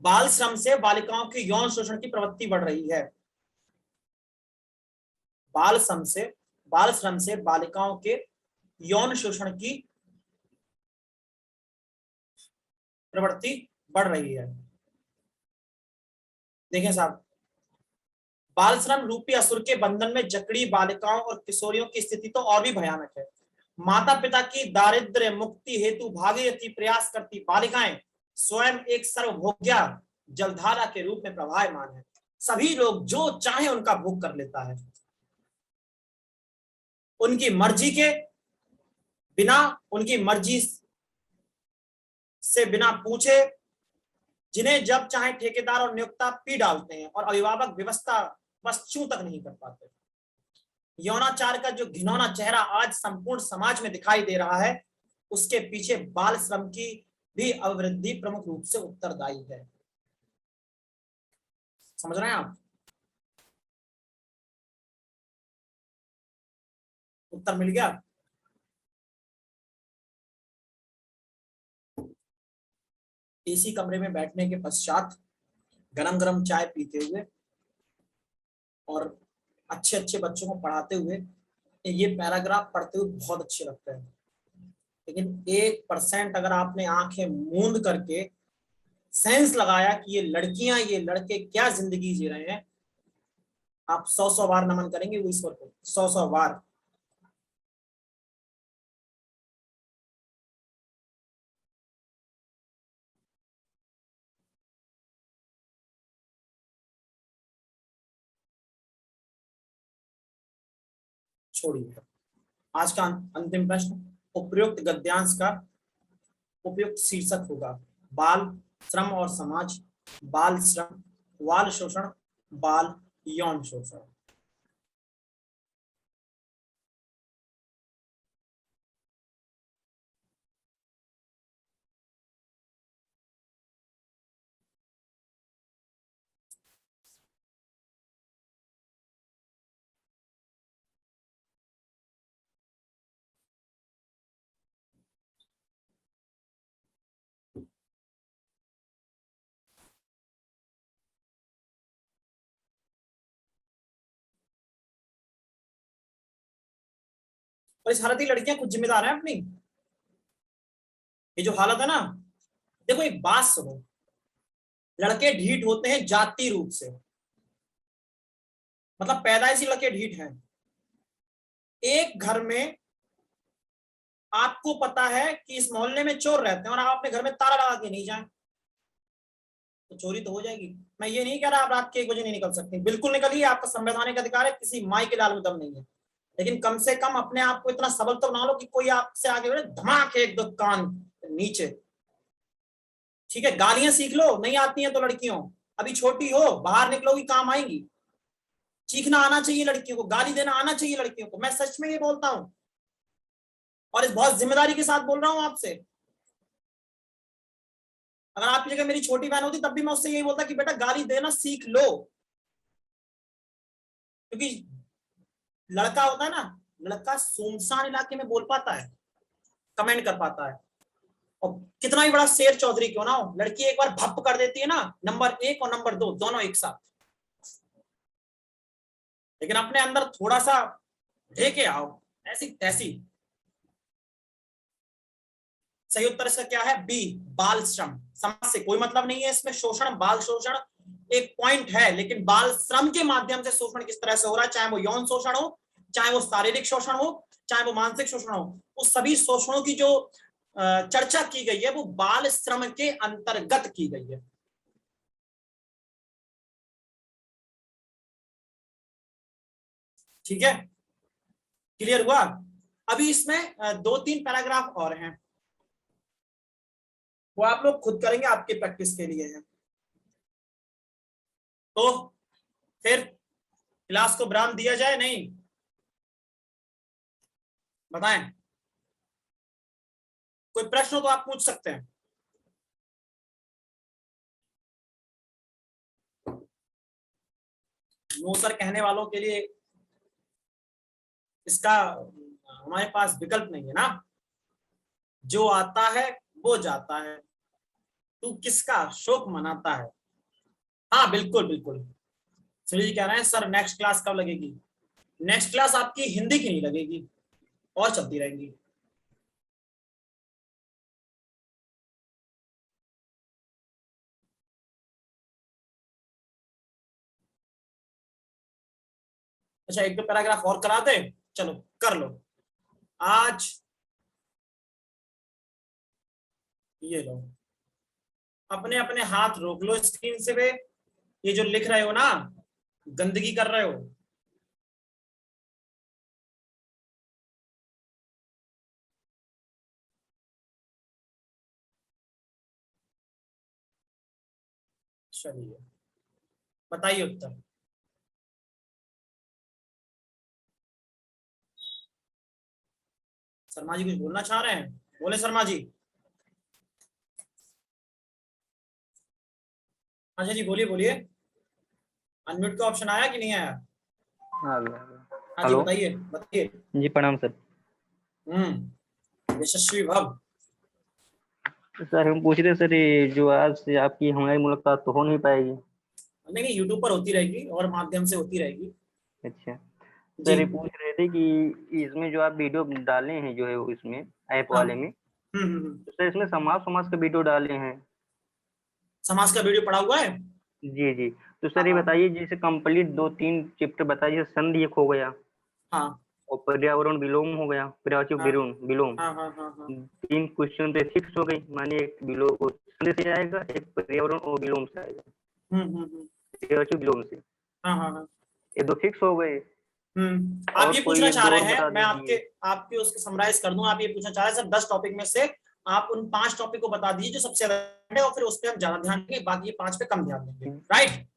बाल श्रम से बालिकाओं की यौन शोषण की प्रवृत्ति बढ़ रही है। बाल श्रम से बालिकाओं के यौन शोषण की प्रवृत्ति बढ़ रही है। देखें साहब, बाल श्रम रूपी असुर के बंधन में जकड़ी बालिकाओं और किशोरियों की स्थिति तो और भी भयानक है। माता पिता की दारिद्र्य मुक्ति हेतु भागीरथी प्रयास करती बालिकाएं स्वयं एक सर्वभोग्या जलधारा के रूप में प्रवाहमान है। सभी लोग जो चाहे उनका भोग कर लेता है, उनकी मर्जी के बिना, उनकी मर्जी से बिना पूछे, जिन्हें जब चाहे ठेकेदार और नियोक्ता पी डालते हैं और अभिभावक व्यवस्था वस्तु तक नहीं कर पाते। यौनाचार का जो घिनौना चेहरा आज संपूर्ण समाज में दिखाई दे रहा है, उसके पीछे बाल श्रम की भी अभिवृद्धि प्रमुख रूप से उत्तरदायी है। समझ रहे हैं आप? उत्तर मिल गया? एसी कमरे में बैठने के पश्चात गरम गरम चाय पीते हुए और अच्छे अच्छे बच्चों को पढ़ाते हुए ये पैराग्राफ पढ़ते हुए बहुत अच्छे लगते हैं, लेकिन 1% अगर आपने आंखें मूंद करके सेंस लगाया कि ये लड़कियां ये लड़के क्या जिंदगी जी रहे हैं, आप 100 बार नमन करेंगे वो ईश्वर को, 100 बार। छोड़िए, आज का अंतिम प्रश्न, उपयुक्त गद्यांश का उपयुक्त शीर्षक होगा बाल श्रम और समाज, बाल श्रम, बाल शोषण, बाल यौन शोषण। और इस हालत की लड़कियां खुद जिम्मेदार है अपनी, ये जो हालत है ना। देखो एक बात सुनो, लड़के ढीठ होते हैं जाति रूप से, मतलब पैदाइशी लड़के ढीठ हैं। एक घर में आपको पता है कि इस मोहल्ले में चोर रहते हैं और आप अपने घर में ताला लगा के नहीं जाए तो चोरी तो हो जाएगी। मैं ये नहीं कह रहा आप रात के 1 बजे नहीं निकल सकते, बिल्कुल निकलिए, आपका संवैधानिक अधिकार है, किसी माई के लाल में दम नहीं है, लेकिन कम से कम अपने आप को इतना सबल तो बना लो कि कोई आपसे आगे बढ़े धमाके 1-2 कान नीचे। ठीक है, गालियां सीख लो, नहीं आती हैं तो लड़कियों, अभी छोटी हो, बाहर निकलोगी काम आएंगी। चीखना आना चाहिए लड़कियों को, गाली देना आना चाहिए लड़कियों को, मैं सच में ये बोलता हूं और इस बहुत जिम्मेदारी के साथ बोल रहा हूं आपसे। अगर आपकी जगह मेरी छोटी बहन होती तब भी मैं उससे यही बोलता कि बेटा गाली देना सीख लो, क्योंकि लड़का होता है ना, लड़का सुनसान इलाके में बोल पाता है, कमेंट कर पाता है, और कितना भी बड़ा शेर चौधरी क्यों ना हो, लड़की एक बार भप कर देती है ना, नंबर 1 और नंबर 2 दोनों एक साथ। लेकिन अपने अंदर थोड़ा सा लेके आओ, ऐसी तैसी। सही उत्तर इसका क्या है? बी, बाल श्रम। समाज से कोई मतलब नहीं है इसमें, शोषण, बाल शोषण एक पॉइंट है, लेकिन बाल श्रम के माध्यम से शोषण किस तरह से हो रहा है, चाहे वो यौन शोषण हो, चाहे वो शारीरिक शोषण हो, चाहे वो मानसिक शोषण हो, उस सभी शोषणों की जो चर्चा की गई है वो बाल श्रम के अंतर्गत की गई है। ठीक है, क्लियर हुआ? अभी इसमें 2-3 पैराग्राफ और हैं, वो आप लोग खुद करेंगे, आपकी प्रैक्टिस के लिए है। तो फिर क्लास को विराम दिया जाए? नहीं, बताएं, कोई प्रश्न हो तो आप पूछ सकते हैं। नो सर कहने वालों के लिए इसका हमारे पास विकल्प नहीं है ना, जो आता है वो जाता है, तू किसका शोक मनाता है। हाँ बिल्कुल बिल्कुल, सुनील जी कह रहे हैं सर नेक्स्ट क्लास कब लगेगी? नेक्स्ट क्लास आपकी हिंदी की नहीं लगेगी और चलती रहेंगी। अच्छा एक दो पैराग्राफ और करा दे, चलो कर लो आज। ये लो, अपने अपने हाथ रोक लो स्क्रीन से वे, ये जो लिख रहे हो ना गंदगी कर रहे हो। चलिए बताइए उत्तर। शर्मा जी कुछ बोलना चाह रहे हैं, बोले शर्मा जी। अच्छा जी बोलिए बोलिए, अनम्यूट का ऑप्शन आया कि नहीं आया? आ गया। हाँ जी हेलो बताइए बताइए। जी, प्रणाम सर। यशस्वी भव। सर हम पूछ रहे सर, ये जो आज से आपकी हमारी मुलाकात तो हो नहीं पाएगी? नहीं नहीं, यूट्यूब पर होती रहेगी और माध्यम से होती रहेगी। अच्छा जी। सर, ये पूछ रहे थे कि इसमें जो आप वीडियो डाले हैं जो है वो इसमें ऐप हाँ। वाले में, हम्म। तो सर इसमें समाज समाज का वीडियो डाले हैं। समाज का वीडियो पड़ा हुआ है। जी जी। तो हाँ सर ये हाँ बताइए, जैसे कंप्लीट 2-3 चैप्टर बताइए, जैसे संधि एक हो गया हाँ और पर्यावरण विलोम हो गया, पर्यावरण हाँ विलोम विलोम हाँ हाँ हाँ हाँ 3 क्वेश्चन तो फिक्स हो गई, मानिए एक विलोम संधि से आएगा, एक पर्यावरण और विलोम से आएगा, हम्म। पर्यावरण विलोम से, हाँ हाँ हाँ। ये 2 फिक्स हो गए। आप और ये कोई पूछना एक चाह दो रहे और हैं, बता मैं आपके दीजिए। आपके उसको समराइज कर दूं। आप ये पूछना चाह रहे हैं सर 10 टॉपिक में से आप उन 5 टॉपिक को बता दीजिए जो सबसे ज्यादा है, और फिर उस पर हम ज्यादा ध्यान देंगे, बाकी ये 5 पे कम ध्यान देंगे, राइट?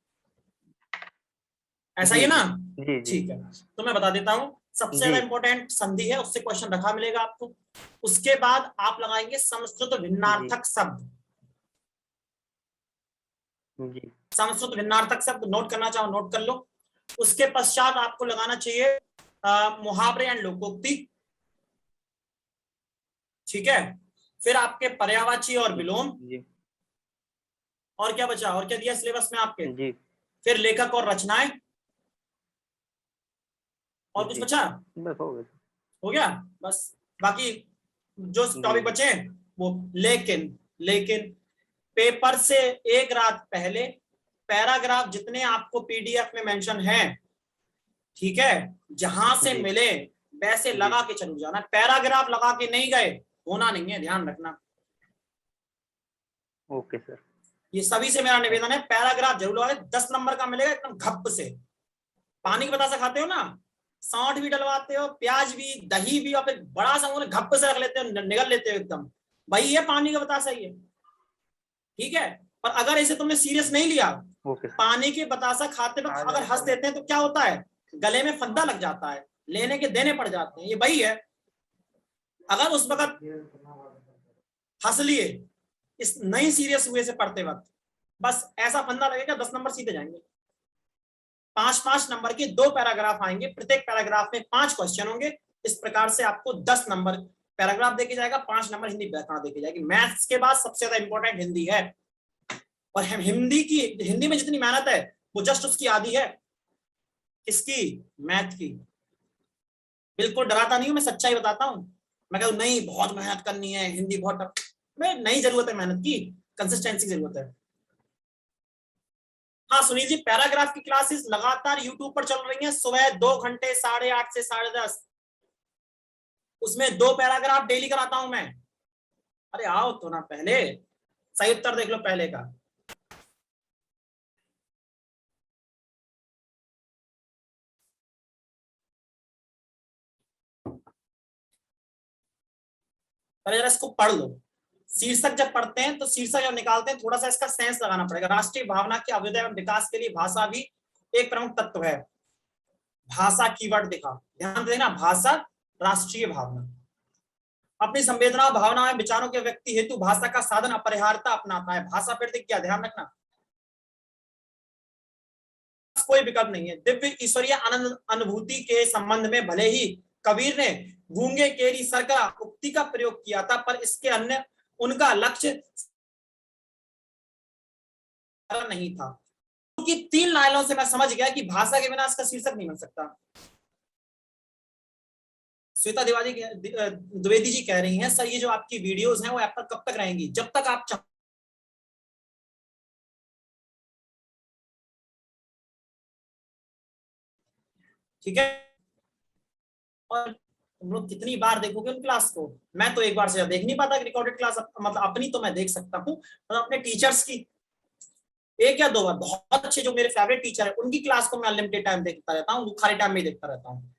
ऐसा ही जी है ना? जी जी जी ठीक है, तो मैं बता देता हूँ। सबसे जी ज्यादा इंपॉर्टेंट संधि है, उससे क्वेश्चन रखा मिलेगा आपको। उसके बाद आप लगाएंगे संस्कृत जी भिन्नार्थक शब्द। जी संस्कृत भिन्नार्थक शब्द नोट करना चाहो नोट कर लो। उसके पश्चात आपको लगाना चाहिए मुहावरे एंड लोकोक्ति। ठीक है, फिर आपके पर्यायवाची और विलोम। जी और क्या बचा, और क्या दिया सिलेबस में आपके? जी फिर लेखक और रचनाएं। और कुछ जी बचा? बस हो गया। हो गया बस। बाकी जो जी टॉपिक बचे हैं वो लेकिन, लेकिन पेपर से एक रात पहले पैराग्राफ जितने आपको पीडीएफ में मेंशन है, ठीक है, जहां से जी मिले वैसे जी लगा के चलो जाना। पैराग्राफ लगा के नहीं गए होना नहीं है, ध्यान रखना। Okay sir. ये सभी से मेरा निवेदन है, पैराग्राफ जरूर लगा। 10 नंबर का मिलेगा एकदम घप से। पानी के बतासा खाते हो ना, सौंठ भी डलवाते हो, प्याज भी, दही भी, और फिर बड़ा सा उन्हें घप से रख लेते हो, निगल लेते हो एकदम। भाई ये पानी का बतासा ही है, ठीक है। और अगर इसे तुमने सीरियस नहीं लिया, ओके सर। पानी के बतासा खाते वक्त अगर हंस देते हैं तो क्या होता है, गले में फंदा लग जाता है, लेने के देने पड़ जाते हैं, ये वही है। अगर उस वक्त हंस लिए इस नहीं सीरियस हुए से पढ़ते वक्त, बस ऐसा फंदा लगेगा 10 नंबर सीधे जाएंगे। 5-5 नंबर के 2 पैराग्राफ आएंगे, प्रत्येक पैराग्राफ में 5 क्वेश्चन होंगे। इस प्रकार से आपको 10 नंबर पैराग्राफ देके जाएगा, 5 नंबर हिंदी व्याकरण देके जाएगी। मैथ्स के बाद सबसे ज्यादा इंपॉर्टेंट हिंदी है, और हम हिंदी में जितनी मेहनत है वो जस्ट उसकी आधी है। किसकी? मैथ की। बिल्कुल डराता नहीं हूं, मैं सच्चाई बताता हूं। मैं कहूँ नहीं बहुत मेहनत करनी है, हिंदी बहुत टफ, मैं नहीं, जरूरत है मेहनत की, कंसिस्टेंसी की जरूरत है। हाँ सुनील जी, पैराग्राफ की क्लासेस लगातार यूट्यूब पर चल रही हैं, सुबह 2 घंटे 8:30 से 10:30, उसमें 2 पैराग्राफ डेली कराता हूं मैं। अरे आओ तो ना पहले, सही उत्तर देख लो पहले का। पहले जरा इसको पढ़ लो। शीर्षक जब पढ़ते हैं तो शीर्षक जब निकालते हैं थोड़ा सा इसका सेंस लगाना पड़ेगा। राष्ट्रीय भावना के अभ्युदय एवं विकास के लिए भाषा भी एक प्रमुख तत्व है। भाषा कीवर्ड देखा, ध्यान देना, भाषा राष्ट्रीय भावना। अपनी संवेदना भावना में विचारों के व्यक्ति हेतु भाषा का साधन अपरिहार्यता अपनाता है। भाषा फिर दिख गया, ध्यान रखना, कोई विकल्प नहीं है। दिव्य ईश्वरीय आनंद अनुभूति के संबंध में भले ही कबीर ने गूंगे केरी सरका उक्ति का प्रयोग किया था, पर इसके अन्य उनका लक्ष्य नहीं था। क्योंकि 3 लाइनों से मैं समझ गया कि भाषा के बिना इसका शीर्षक नहीं बन सकता। श्वेता द्विवेदी जी कह रही हैं सर ये जो आपकी वीडियोस हैं वो ऐप पर कब तक रहेंगी? जब तक आप ठीक है। और तुम लोग कितनी बार देखोगे उन क्लास को? मैं तो एक बार से ज्यादा देख नहीं पाता रिकॉर्डेड क्लास, मतलब अपनी तो मैं देख सकता हूँ, मतलब अपने टीचर्स की एक या दो बार। बहुत अच्छे जो मेरे फेवरेट टीचर है उनकी क्लास को मैं अनलिमिटेड टाइम देखता रहता हूँ, खाली टाइम में देखता रहता हूँ।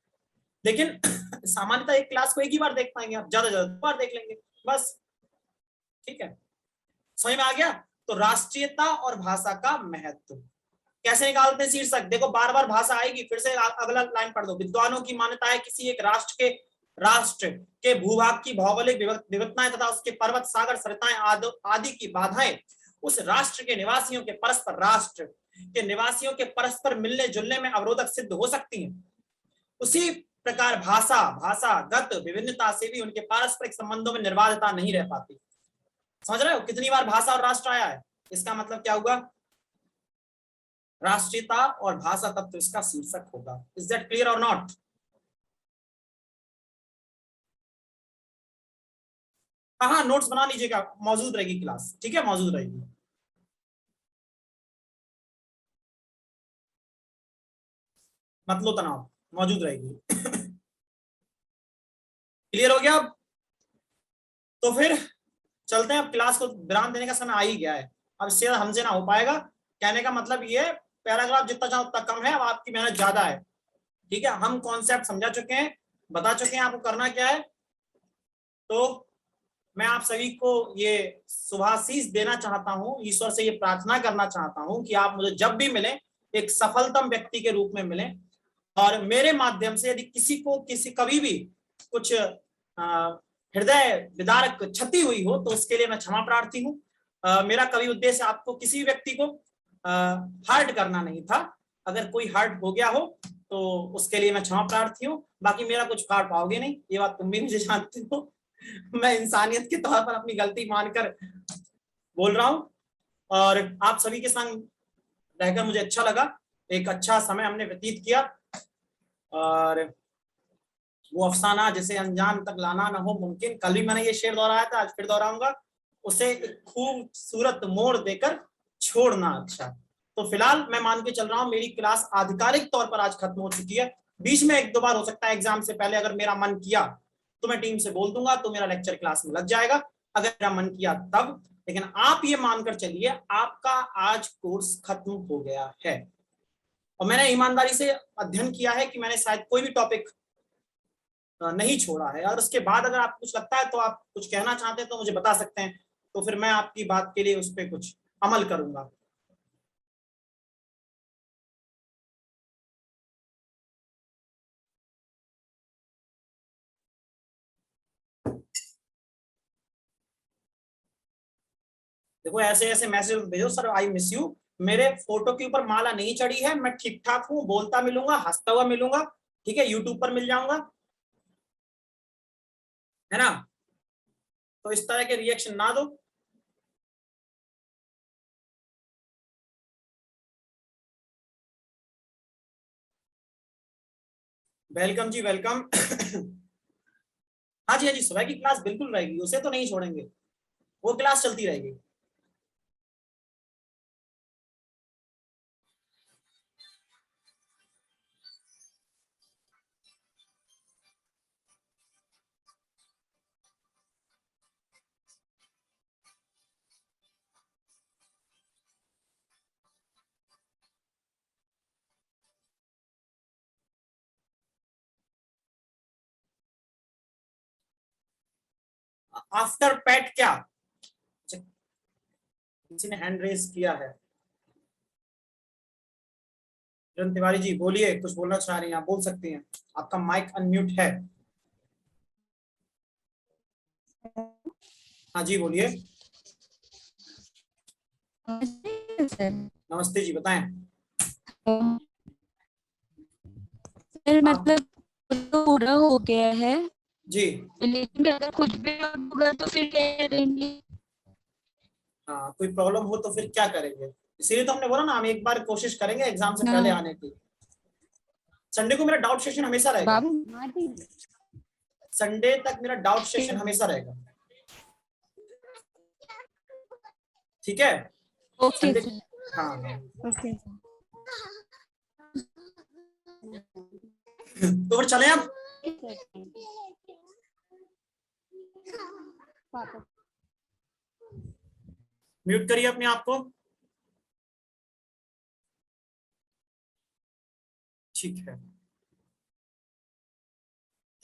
लेकिन सामान्यतः एक क्लास को एक ही बार देख पाएंगे आप, ज्यादा ज्यादा 2 बार देख लेंगे बस। ठीक है, समझ में आ गया? तो राष्ट्रीयता और भाषा का महत्व कैसे निकालते हैं शीर्षक? देखो बार बार भाषा आएगी, फिर से अगला लाइन पढ़ दो। विद्वानों की मान्यता है किसी एक राष्ट्र के भूभाग की भौगोलिक विविधताएं तथा उसके पर्वत सागर सरिताएं आदि की बाधाएं उस राष्ट्र के निवासियों के परस्पर मिलने जुलने में अवरोधक सिद्ध हो सकती हैं। उसी प्रकार भाषागत विभिन्नता से भी उनके पारस्परिक संबंधों में निर्बाधता नहीं रह पाती। समझ रहे हो कितनी बार भाषा और राष्ट्र आया है? इसका मतलब क्या हुआ? राष्ट्रीयता और भाषा तत्व इसका शीर्षक होगा। इज दैट क्लियर और नॉट? हाँ, नोट्स बना लीजिएगा, मौजूद रहेगी क्लास। ठीक है, मौजूद रहेगी। मत लो तनाव, मौजूद रहेगी। क्लियर हो गया? अब तो फिर चलते हैं, अब क्लास को विराम देने का समय आ ही गया है। अब इससे हमसे ना हो पाएगा। कहने का मतलब ये, पैराग्राफ जितना चाहो उतना कम है, अब आपकी मेहनत ज्यादा है। ठीक है, हम कॉन्सेप्ट समझा चुके हैं, बता चुके हैं आपको करना क्या है। तो मैं आप सभी को ये शुभाशीष देना चाहता हूं, ईश्वर से ये प्रार्थना करना चाहता हूं कि आप मुझे जब भी मिलें एक सफलतम व्यक्ति के रूप में मिलें। और मेरे माध्यम से यदि किसी को कभी भी कुछ हृदय विदारक क्षति हुई हो तो उसके लिए मैं क्षमा प्रार्थी हूँ। मेरा कभी उद्देश्य आपको किसी भी व्यक्ति को हर्ट करना नहीं था। अगर कोई हर्ट हो गया हो तो उसके लिए मैं क्षमा प्रार्थी हूँ। बाकी मेरा कुछ काट पाओगे नहीं, ये बात तुम भी मुझे जानती हो। मैं इंसानियत के तौर पर अपनी गलती मानकर बोल रहा हूँ। और आप सभी के संग रहकर मुझे अच्छा लगा, एक अच्छा समय हमने व्यतीत किया। और वो अफसाना जिसे अंजाम तक लाना न हो मुमकिन, कल भी मैंने ये शेर दोहराया था, आज फिर दोहराऊंगा, उसे एक खूबसूरत मोड़ देकर छोड़ना अच्छा। तो फिलहाल मैं मान के चल रहा हूँ मेरी क्लास आधिकारिक तौर पर आज खत्म हो चुकी है। बीच में 1-2 बार हो सकता है एग्जाम से पहले, अगर मेरा मन किया तो मैं टीम से बोल दूंगा तो मेरा लेक्चर क्लास में लग जाएगा, अगर मेरा मन किया तब। लेकिन आप ये मानकर चलिए आपका आज कोर्स खत्म हो गया है। और मैंने ईमानदारी से अध्ययन किया है कि मैंने शायद कोई भी टॉपिक नहीं छोड़ा है। और उसके बाद अगर आपको कुछ लगता है तो आप कुछ कहना चाहते हैं तो मुझे बता सकते हैं, तो फिर मैं आपकी बात के लिए उस पर कुछ अमल करूंगा। देखो ऐसे ऐसे मैसेज भेजो, सर आई मिस यू, मेरे फोटो के ऊपर माला नहीं चढ़ी है, मैं ठीक ठाक हूँ, बोलता मिलूंगा, हंसता हुआ मिलूंगा। ठीक है, यूट्यूब पर मिल जाऊंगा, है ना? तो इस तरह के रिएक्शन ना दो। वेलकम जी, वेलकम। हाँ जी, हाँ जी, सुबह की क्लास बिल्कुल रहेगी, उसे तो नहीं छोड़ेंगे, वो क्लास चलती रहेगी। आफ्टर पैट क्या? अच्छा, किसी ने हैंड रेज किया है। किरण तिवारी जी बोलिए, कुछ बोलना चाह रही हैं, आप बोल सकती हैं, आपका माइक अनम्यूट है। हाँ जी बोलिए। नमस्ते जी, बताएं। सर आप मतलब तो पूरा हो गया है, जी, लेकिन अगर कुछ भी होगा तो फिर क्या करेंगे? हाँ कोई प्रॉब्लम हो तो फिर क्या करेंगे? इसीलिए तो हमने बोला ना हम एक बार कोशिश करेंगे एग्जाम से पहले हाँ आने की। संडे को मेरा डाउट सेशन हमेशा रहेगा, बाबू। संडे तक मेरा डाउट सेशन हमेशा रहेगा। ठीक है, ओके संडे। सर। हाँ हाँ। ओके। तो फिर चले अब। म्यूट करिए अपने आप को। ठीक है,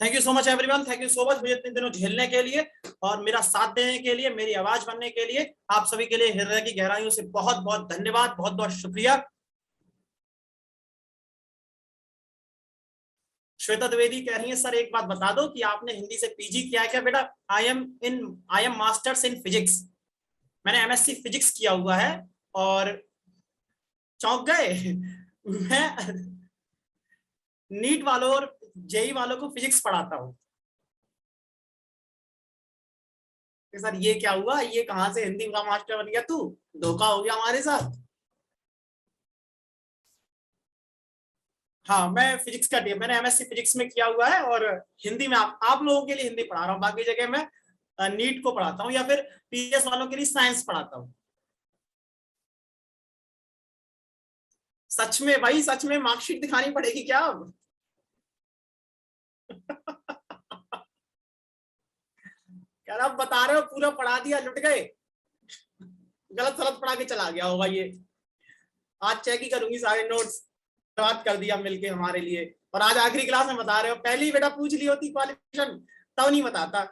thank you so much everyone, thank you so much मुझे इतने दिनों झेलने के लिए और मेरा साथ देने के लिए, मेरी आवाज बनने के लिए। आप सभी के लिए हृदय की गहराइयों से बहुत बहुत धन्यवाद, बहुत बहुत शुक्रिया। श्वेता द्विवेदी कह रही है सर एक बात बता दो कि आपने हिंदी से पीजी किया है क्या? बेटा I am masters in physics, मैंने एमएससी फिजिक्स किया हुआ है। और चौंक गए? मैं नीट वालों और जेई वालों को फिजिक्स पढ़ाता हूँ। सर ये क्या हुआ, ये कहां से हिंदी का मास्टर बन गया तू? धोखा हो गया हमारे साथ। हाँ मैं फिजिक्स का मैंने एमएससी फिजिक्स में किया हुआ है और हिंदी में आप लोगों के लिए हिंदी पढ़ा रहा हूँ। बाकी जगह मैं नीट को पढ़ाता हूँ या फिर पीएस वालों के लिए साइंस पढ़ाता हूँ। सच में भाई, सच में मार्कशीट दिखानी पड़ेगी क्या अब? क्या आप बता रहे हो पूरा पढ़ा दिया, लुट गए? गलत सलत पढ़ा के चला गया होगा ये। आज चेक ही करूंगी सारे नोट्स। बात कर दिया मिलके हमारे लिए। और आज आखिरी क्लास में बता रहे हो, पहले ही बेटा पूछ ली होती क्वालिफिकेशन तब नहीं बताता।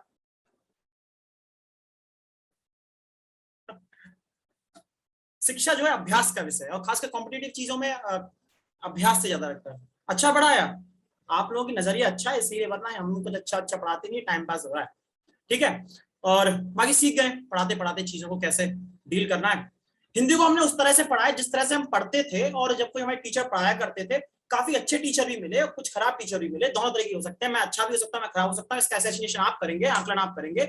शिक्षा जो है अभ्यास का विषय है और खासकर कॉम्पिटिटिव चीजों में अभ्यास से ज्यादा रखता है। अच्छा पढ़ाया आप लोगों की नजरिया अच्छा है इसीलिए, वरना हम कुछ अच्छा अच्छा पढ़ाते नहीं, टाइम पास हो रहा है। ठीक है, और बाकी सीख गए पढ़ाते पढ़ाते चीजों को कैसे डील करना है। हिंदी को हमने उस तरह से पढ़ा है जिस तरह से हम पढ़ते थे, और जब कोई हमारे टीचर पढ़ाया करते थे काफी अच्छे टीचर भी मिले और कुछ खराब टीचर भी मिले। दोनों तरह की हो सकते हैं, मैं अच्छा भी हो सकता हूं, मैं खराब हो सकता हूं, इसका एसेसिनेशन आप करेंगे, आकलन आप करेंगे।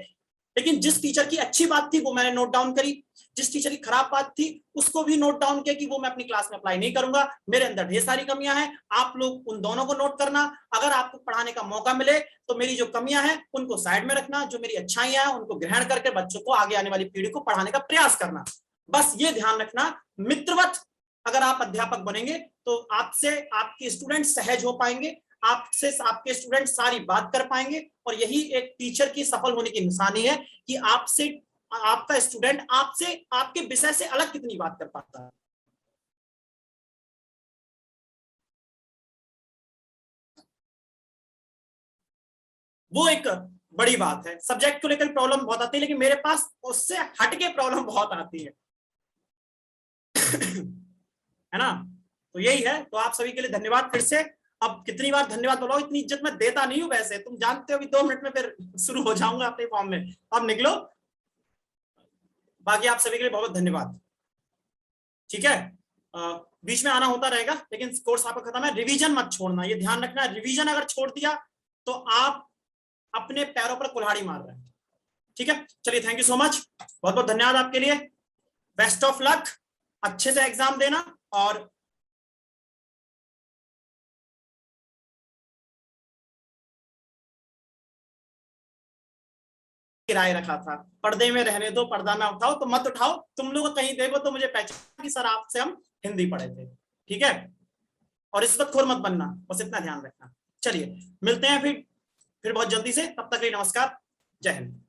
लेकिन जिस टीचर की अच्छी बात थी वो मैंने नोट डाउन करी, जिस टीचर की खराब बात थी उसको भी नोट डाउन किया कि वो मैं अपनी क्लास में अप्लाई नहीं करूंगा, मेरे अंदर ढेर सारी कमियां हैं। आप लोग उन दोनों को नोट करना। अगर आपको पढ़ाने का मौका मिले तो मेरी जो कमियां हैं उनको साइड में रखना, जो मेरी अच्छाइयां हैं उनको ग्रहण करके बच्चों को, आगे आने वाली पीढ़ी को पढ़ाने का प्रयास करना। बस ये ध्यान रखना। मित्रवत अगर आप अध्यापक बनेंगे तो आपसे आपके स्टूडेंट सहज हो पाएंगे, आपसे आपके स्टूडेंट सारी बात कर पाएंगे। और यही एक टीचर की सफल होने की निशानी है कि आपसे आपका स्टूडेंट आपसे आपके विषय से अलग कितनी बात कर पाता है। वो एक बड़ी बात है। सब्जेक्ट को लेकर प्रॉब्लम बहुत आती है, लेकिन मेरे पास उससे हटके प्रॉब्लम बहुत आती है। है ना? तो यही है। तो आप सभी के लिए धन्यवाद फिर से। अब कितनी बार धन्यवाद बोलो, इतनी इज्जत मैं देता नहीं हूं वैसे, तुम जानते हो। अभी 2 मिनट में फिर शुरू हो जाऊंगा अपने फॉर्म में, अब निकलो। बाकी आप सभी के लिए बहुत धन्यवाद। ठीक है, बीच में आना होता रहेगा लेकिन कोर्स आपका खत्म है। रिवीजन मत छोड़ना, ये ध्यान रखना। रिवीजन अगर छोड़ दिया तो आप अपने पैरों पर कुल्हाड़ी मार रहे हैं। ठीक है, चलिए थैंक यू सो मच, बहुत बहुत धन्यवाद आपके लिए। बेस्ट ऑफ लक, अच्छे से एग्जाम देना। और किराए रखा था, पर्दे में रहने दो, पर्दा ना उठाओ, तो मत उठाओ। तुम लोग कहीं देखो तो मुझे पहचान कि सर आपसे हम हिंदी पढ़े थे। ठीक है, और रिश्वतखोर मत बनना, बस इतना ध्यान रखना। चलिए मिलते हैं फिर बहुत जल्दी से, तब तक के लिए नमस्कार, जय हिंद।